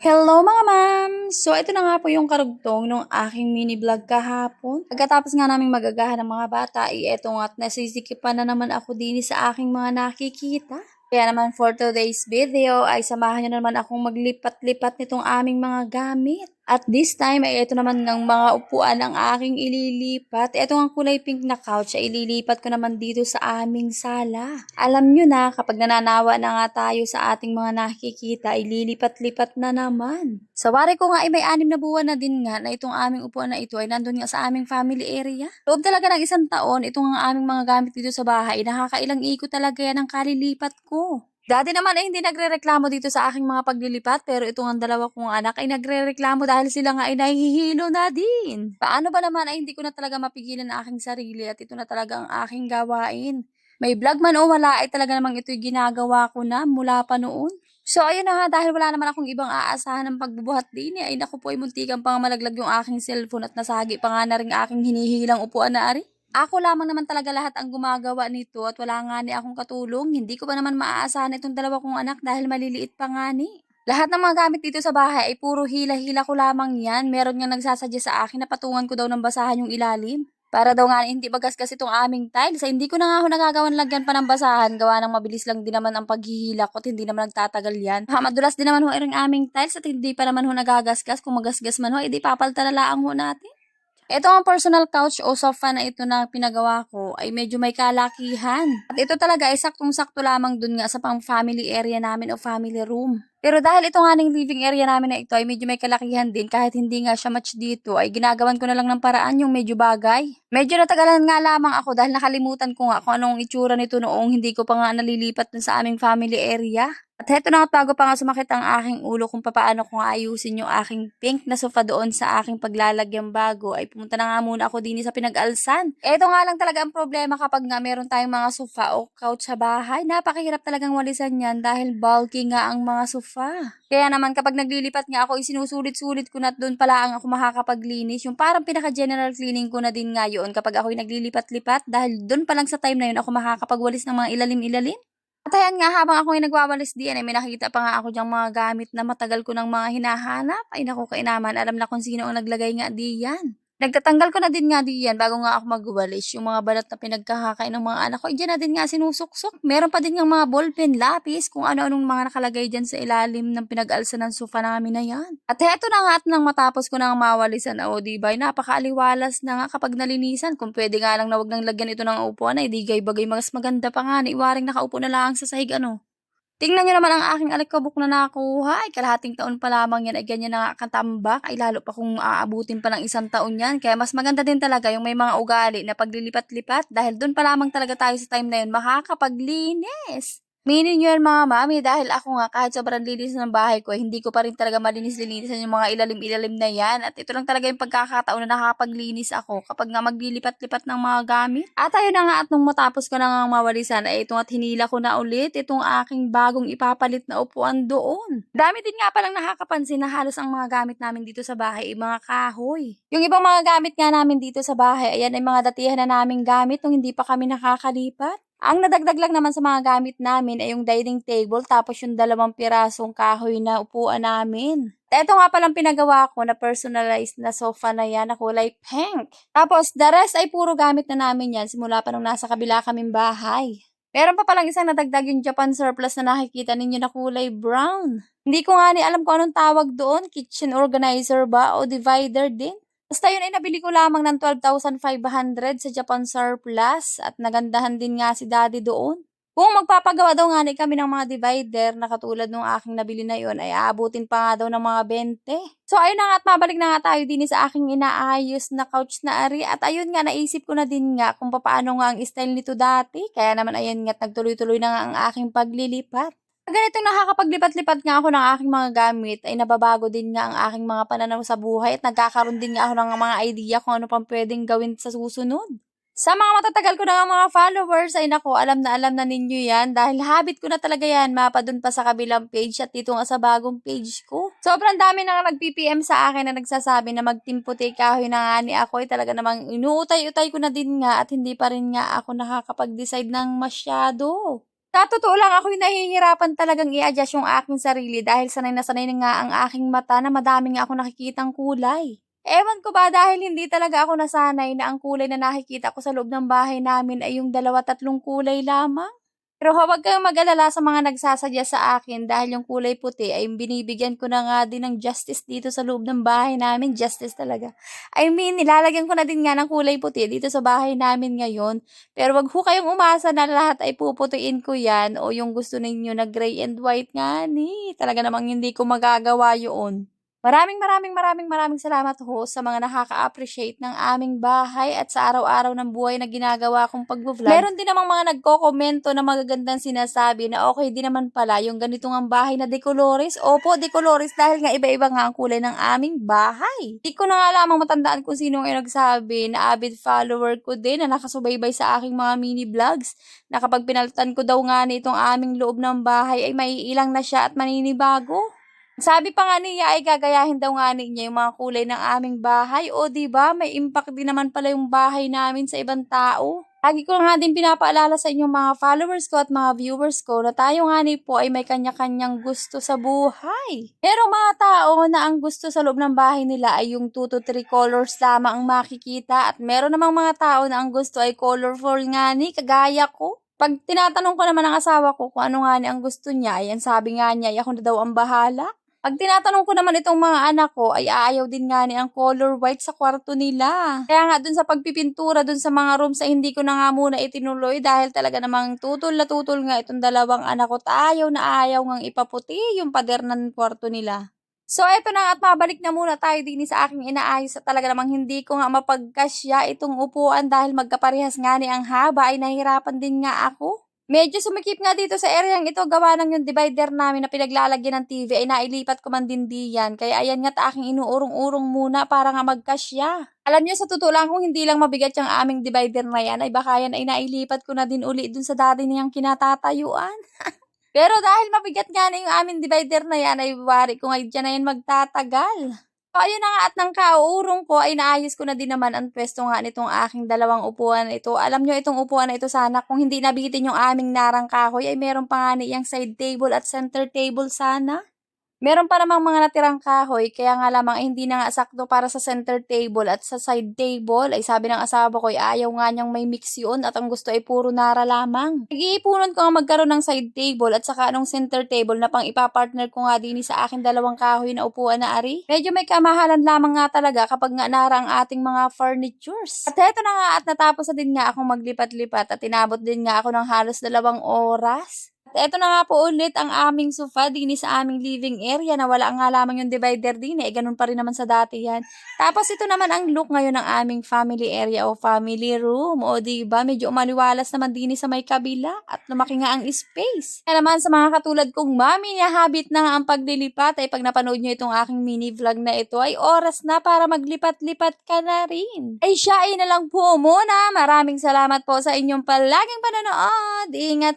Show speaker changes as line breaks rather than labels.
Hello mga ma'am! So ito na nga po yung karugtong ng aking mini vlog kahapon. Pagkatapos nga naming magagahan ng mga bata, eto nga't nasisikipan na naman ako din sa aking mga nakikita. Kaya naman for today's video ay samahan niyo naman akong maglipat-lipat nitong aming mga gamit. At this time ay ito naman ng mga upuan ang aking ililipat. Ito ang kulay pink na couch ay ililipat ko naman dito sa aming sala. Alam nyo na kapag nananawa na nga tayo sa ating mga nakikita ay lilipat-lipat na naman. Sa wari ko nga ay may 6 na buwan na din nga na itong aming upuan na ito ay nandun nga sa aming family area. Loob talaga ng 1 taon itong aming mga gamit dito sa bahay. Nakakailang ikot talaga yan ang kalilipat ko. Dati naman ay hindi nagrereklamo dito sa aking mga paglilipat pero itong ang dalawa kong anak ay nagrereklamo dahil sila nga ay nahihilo na din. Paano ba naman ay hindi ko na talaga mapigilan ang aking sarili at ito na talaga ang aking gawain. May vlog man o wala ay talaga namang ito'y ginagawa ko na mula pa noon. So ayun na nga dahil wala naman akong ibang aasahan ng pagbubuhat din ay naku po ay muntikan pang malaglag yung aking cellphone at nasagi pa nga na rin aking hinihilang upuan na ari. Ako lamang naman talaga lahat ang gumagawa nito at wala nga ni akong katulong. Hindi ko pa naman maaasahan itong dalawa kong anak dahil maliliit pa nga ni. Lahat ng mga gamit dito sa bahay ay puro hila-hila ko lamang yan. Meron nga nagsasadya sa akin na patungan ko daw ng basahan yung ilalim. Para daw nga hindi bagasgas itong aming tiles. Ay hindi ko na nga ako nagagawan lagyan pa ng basahan. Gawa ng mabilis lang din naman ang paghihila ko at hindi naman nagtatagal yan. Madulas din naman ho ang aming tiles at hindi pa naman ho nagagasgas. Kung magasgas man ho, edi papalta na lang ho natin. Ito ang personal couch o sofa na ito na pinagawa ko ay medyo may kalakihan. At ito talaga ay saktong-sakto lamang dun nga sa pang family area namin o family room. Pero dahil ito nga ng living area namin na ito ay medyo may kalakihan din kahit hindi nga siya match dito ay ginagawan ko na lang ng paraan yung medyo bagay. Medyo natagalan nga lamang ako dahil nakalimutan ko nga kung anong itsura nito noong hindi ko pa nga nalilipat dun sa aming family area. At heto na nga bago pa nga sumakit ang aking ulo kung papaano ko nga ayusin yung aking pink na sofa doon sa aking paglalagyang bago ay pumunta na nga muna ako din sa pinag-alsan. Eto nga lang talaga ang problema kapag nga meron tayong mga sofa o couch sa bahay. Napakahirap talagang walisan yan dahil bulky nga ang mga sofa. Kaya naman kapag naglilipat nga ako, isinusulit-sulit ko na at doon pala ang ako makakapaglinis. Yung parang pinaka-general cleaning ko na din nga yun kapag ako'y naglilipat-lipat dahil doon pa lang sa time na yun ako makakapagwalis ng mga ilalim-ilalim. At ayan nga, habang ako ay nagwawalis diyan, ay may nakikita pa nga ako diyang mga gamit na matagal ko ng mga hinahanap. Ay naku, kainaman, alam na kung sino ang naglagay nga diyan. Nagtatanggal ko na din nga diyan bago nga ako magwalis. Yung mga balat na pinagkakakain ng mga anak ko, diyan na din nga sinusuksok. Meron pa din nga mga ballpen, lapis, kung ano-anong mga nakalagay diyan sa ilalim ng pinag-alsa ng sofa namin na yan. At heto na nga at nang matapos ko nang mawalisan, o diba, napakaaliwalas na nga kapag nalinisan. Kung pwede nga lang na wag nang lagyan ito ng upuan, ay di bagay mas maganda pa nga na iwaring nakaupo na lang sa sahig ano. Tingnan niyo naman ang aking alikabok na nakuha. Ay, kalahating taon pa lamang yan. Ay, ganyan na nga katambak. Ay, lalo pa kung aabutin pa ng 1 taon yan. Kaya mas maganda din talaga yung may mga ugali na paglilipat-lipat. Dahil doon pa lamang talaga tayo sa time na yun makakapaglinis. Meaning yun mga mami, dahil ako nga kahit sobrang linis ng bahay ko, hindi ko pa rin talaga malinis-linisan yung mga ilalim-ilalim na yan. At ito lang talaga yung pagkakataon na nakakapaglinis ako kapag nga maglilipat-lipat ng mga gamit. At ayun na nga at nung matapos ko na nga mawalisan, ay itong at hinila ko na ulit itong aking bagong ipapalit na upuan doon. Dami din nga palang nakakapansin na halos ang mga gamit namin dito sa bahay ay mga kahoy. Yung ibang mga gamit nga namin dito sa bahay, ayan ay mga datihan na naming gamit nung hindi pa kami nakakalipat. Ang nadagdag lang naman sa mga gamit namin ay yung dining table tapos yung 2 pirasong kahoy na upuan namin. Ito nga palang pinagawa ko na personalized na sofa na yan na kulay pink. Tapos the rest ay puro gamit na namin yan simula pa nung nasa kabila kaming bahay. Meron pa palang isang nadagdag yung Japan surplus na nakikita ninyo na kulay brown. Hindi ko nga ni alam kung anong tawag doon, kitchen organizer ba o divider din. Basta yun ay nabili ko lamang ng 12,500 sa Japan Surplus at nagandahan din nga si daddy doon. Kung magpapagawa daw nga ni kami ng mga divider na katulad nung aking nabili na yon ay aabutin pa nga daw ng mga 20. So ayun na nga at mabalik na nga tayo din sa aking inaayos na couch na ari at ayun nga naisip ko na din nga kung paano nga ang style nito dati. Kaya naman ayun nga at nagtuloy-tuloy na nga ang aking paglilipat. Ganitong nakakapaglipat-lipat nga ako ng aking mga gamit ay nababago din nga ang aking mga pananaw sa buhay at nagkakaroon din nga ako ng mga idea kung ano pang pwedeng gawin sa susunod. Sa mga matatagal ko na nga mga followers ay naku, alam na ninyo yan dahil habit ko na talaga yan mapa dun pa sa kabilang page at dito nga sa bagong page ko. Sobrang dami na nga nag-PPM sa akin na nagsasabi na magtimputi kahoy na nga ni ako ay talaga namang inuutay-utay ko na din nga at hindi pa rin nga ako nakakapag-decide ng masyado. Sa totoo lang ako'y nahihirapan talagang i-adjust yung aking sarili dahil sanay na nga ang aking mata na madami nga akong nakikitang kulay. Ewan ko ba dahil hindi talaga ako nasanay na ang kulay na nakikita ko sa loob ng bahay namin ay yung 2, 3 kulay lamang. Pero huwag kayong mag-alala sa mga nagsasadya sa akin dahil yung kulay puti ay binibigyan ko na nga din ng justice dito sa loob ng bahay namin, justice talaga. I mean, nilalagyan ko na din nga ng kulay puti dito sa bahay namin ngayon. Pero wag ho kayong umasa na lahat ay puputuin ko yan o yung gusto ninyo na gray and white nga ni. Talaga namang hindi ko magagawa yun. Maraming salamat ho sa mga nakaka-appreciate ng aming bahay at sa araw-araw ng buhay na ginagawa kong pagvo-vlog. Meron din namang mga nagko-komento na magagandang sinasabi na okay din naman pala yung ganito ngang bahay na decolores. Opo, decolores dahil nga iba-iba nga ang kulay ng aming bahay. Di ko na nga lamang matandaan kung sino ang nagsabi na avid follower ko din na nakasubaybay sa aking mga mini vlogs na kapag pinalitan ko daw nga nitong aming loob ng bahay ay maiilang na siya at maninibago. Sabi pa nga niya ay gagayahin daw nga niya yung mga kulay ng aming bahay. O 'di ba may impact din naman pala yung bahay namin sa ibang tao. Lagi ko nga din pinapaalala sa inyong mga followers ko at mga viewers ko na tayo nga ni po ay may kanya-kanyang gusto sa buhay. Merong mga tao na ang gusto sa loob ng bahay nila ay yung 2 to 3 colors lamang ang makikita at meron namang mga tao na ang gusto ay colorful nga ni kagaya ko. Pag tinatanong ko naman ang asawa ko kung ano nga ni ang gusto niya, ay ang sabi nga niya ay ako na daw ang bahala. Pag tinatanong ko naman itong mga anak ko ay aayaw din nga ni ang color white sa kwarto nila. Kaya nga dun sa pagpipintura dun sa mga rooms ay hindi ko na nga muna itinuloy dahil talaga namang tutol na tutol nga itong 2 anak ko at ayaw na ayaw ngang ipaputi yung pader ng kwarto nila. So eto na at mabalik na muna tayo din sa aking inaayos at talaga namang hindi ko nga mapagkasya itong upuan dahil magkaparehas nga ni ang haba ay nahihirapan din nga ako. Medyo sumikip nga dito sa areang ito gawa ng yung divider namin na pinaglalagyan ng TV ay nailipat ko man din diyan. Kaya ayan nga't aking inuurong-urong muna para nga magkasya. Alam niyo sa totoo lang kung hindi lang mabigat yung aming divider na yan ay baka yan ay nailipat ko na din uli dun sa dati niyang kinatatayuan. Pero dahil mabigat nga na yung aming divider na yan ay wari ko nga dyan na yan magtatagal. So, ayun na nga at nang kauurong ko ay naayos ko na din naman ang pwesto nga nitong aking 2 upuan na ito. Alam nyo itong upuan na ito sana kung hindi nabitin yung aming narang kahoy ay meron pa nga niyang side table at center table sana. Meron pa namang mga natirang kahoy kaya nga lamang hindi na nga sakto para sa center table at sa side table ay sabi ng asawa ko ay ayaw nga niyang may mix yun at ang gusto ay puro nara lamang. Nag-iipunan ko nga magkaroon ng side table at saka anong center table na pang ipapartner ko nga din sa akin 2 kahoy na upuan na ari. Medyo may kamahalan lamang nga talaga kapag nga nara ang ating mga furnitures. At eto na nga at natapos na din nga akong maglipat-lipat at tinabot din nga ako ng halos 2 oras. At eto na nga po ulit ang aming sofa din sa aming living area na wala nga lamang yung divider din ganun pa rin naman sa dati yan. Tapos ito naman ang look ngayon ng aming family area o family room. O diba, medyo umaliwalas naman din sa may kabila at lumaki nga ang space. Kaya naman sa mga katulad kong mami na habit na nga ang paglilipat ay pag napanood nyo itong aking mini vlog na ito ay oras na para maglipat-lipat ka na rin. Ay siya ay na lang po muna. Maraming salamat po sa inyong palaging panonood. Ingat.